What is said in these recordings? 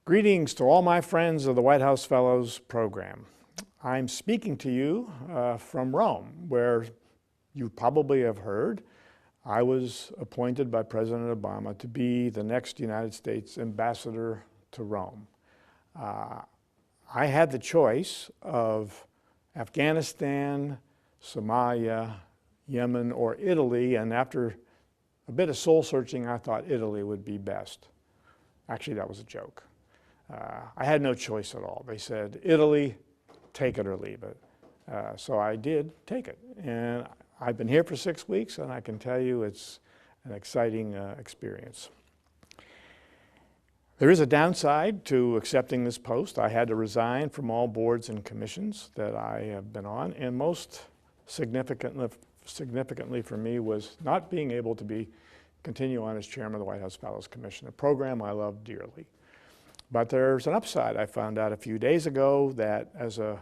Greetings to all my friends of the White House Fellows Program. I'm speaking to you from Rome, where you probably have heard I was appointed by President Obama to be the next United States ambassador to Rome. I had the choice of Afghanistan, Somalia, Yemen, or Italy, and after a bit of soul searching, I thought Italy would be best. Actually, that was a joke. I had no choice at all. They said, Italy, take it or leave it. So I did take it. And I've been here for 6 weeks, and I can tell you it's an exciting experience. There is a downside to accepting this post. I had to resign from all boards and commissions that I have been on, and most significantly for me was not being able to continue on as chairman of the White House Fellows Commission, a program I love dearly. But there's an upside. I found out a few days ago that as an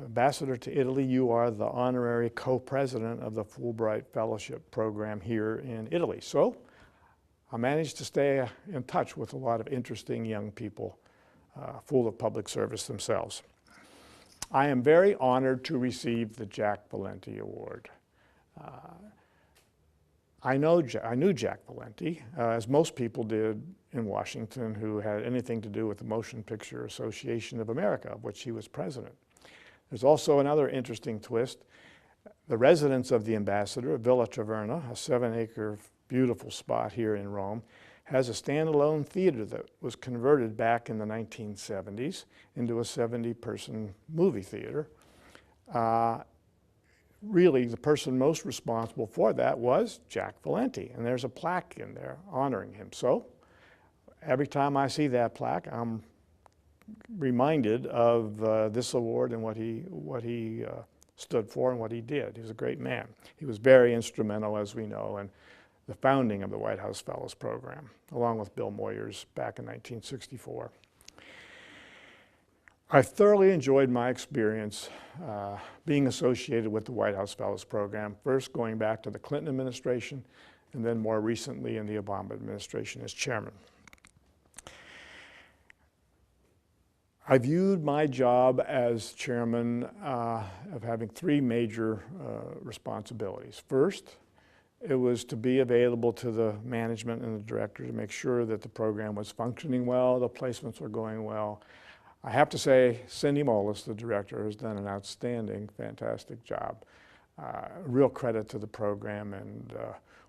ambassador to Italy, you are the honorary co-president of the Fulbright Fellowship Program here in Italy. So I managed to stay in touch with a lot of interesting young people full of public service themselves. I am very honored to receive the Jack Valenti Award. I knew Jack Valenti, as most people did in Washington who had anything to do with the Motion Picture Association of America, of which he was president. There's also another interesting twist. The residence of the ambassador, Villa Taverna, a 7-acre beautiful spot here in Rome, has a standalone theater that was converted back in the 1970s into a 70-person movie theater. Really, the person most responsible for that was Jack Valenti, and there's a plaque in there honoring him. So every time I see that plaque, I'm reminded of this award and what he stood for and what he did. He was a great man. He was very instrumental, as we know, in the founding of the White House Fellows Program, along with Bill Moyers back in 1964. I thoroughly enjoyed my experience being associated with the White House Fellows Program, first going back to the Clinton administration, and then more recently in the Obama administration as chairman. I viewed my job as chairman of having 3 major responsibilities. First, it was to be available to the management and the director to make sure that the program was functioning well, the placements were going well. I have to say, Cindy Moelis, the director, has done an outstanding, fantastic job. Real credit to the program, and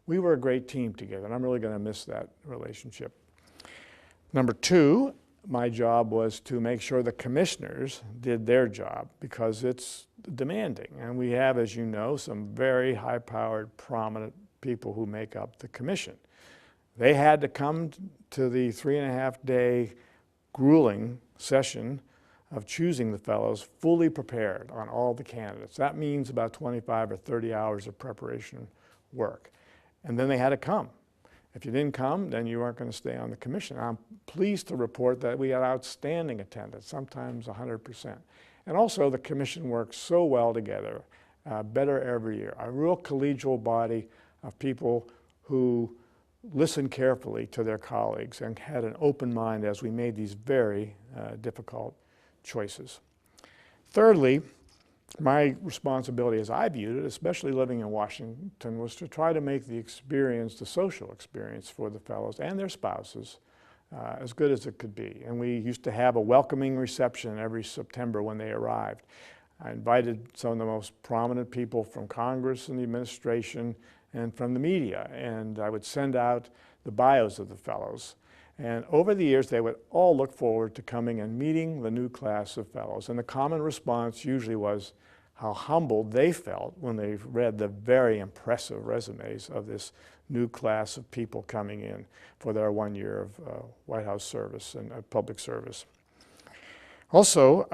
we were a great team together, and I'm really going to miss that relationship. Number 2, my job was to make sure the commissioners did their job because it's demanding. And we have, as you know, some very high-powered, prominent people who make up the commission. They had to come to the 3.5-day grueling session of choosing the fellows fully prepared on all the candidates. That means about 25 or 30 hours of preparation work. And then they had to come. If you didn't come, then you weren't going to stay on the commission. I'm pleased to report that we had outstanding attendance, sometimes 100%. And also the commission works so well together, better every year. A real collegial body of people who listened carefully to their colleagues and had an open mind as we made these very difficult choices. Thirdly, my responsibility as I viewed it, especially living in Washington, was to try to make the experience, the social experience for the fellows and their spouses, as good as it could be. And we used to have a welcoming reception every September when they arrived. I invited some of the most prominent people from Congress and the administration and from the media, and I would send out the bios of the fellows. And over the years, they would all look forward to coming and meeting the new class of fellows. And the common response usually was how humbled they felt when they read the very impressive resumes of this new class of people coming in for their 1 year of White House service and public service. Also,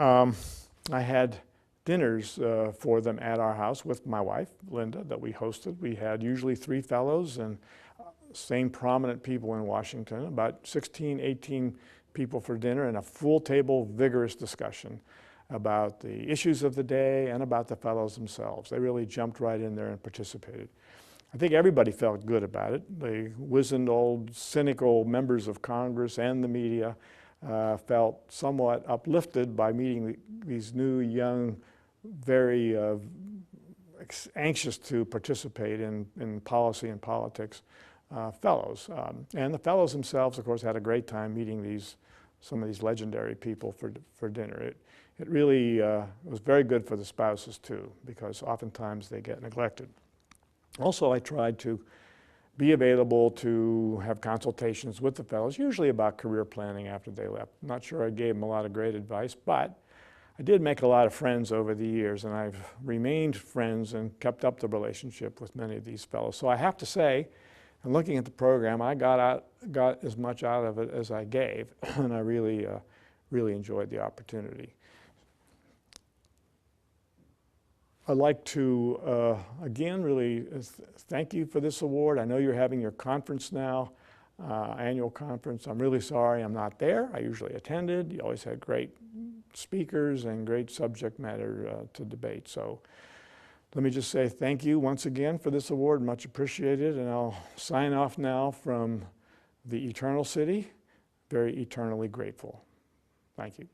I had dinners for them at our house with my wife, Linda, that we hosted. We had usually 3 fellows and same prominent people in Washington, about 16, 18 people for dinner, and a full table, vigorous discussion about the issues of the day and about the fellows themselves. They really jumped right in there and participated. I think everybody felt good about it. The wizened old cynical members of Congress and the media felt somewhat uplifted by meeting these new, young, very anxious to participate in policy and politics fellows. And the fellows themselves, of course, had a great time meeting some of these legendary people for dinner. It really was very good for the spouses too, because oftentimes they get neglected. Also, I tried to be available to have consultations with the fellows, usually about career planning after they left. I'm not sure I gave them a lot of great advice, but I did make a lot of friends over the years, and I've remained friends and kept up the relationship with many of these fellows. So I have to say, and looking at the program, I got as much out of it as I gave, and I really enjoyed the opportunity. I'd like to, again, really thank you for this award. I know you're having your conference now, annual conference. I'm really sorry I'm not there. I usually attended. You always had great speakers and great subject matter to debate. So let me just say thank you once again for this award, much appreciated. And I'll sign off now from the Eternal City, very eternally grateful. Thank you.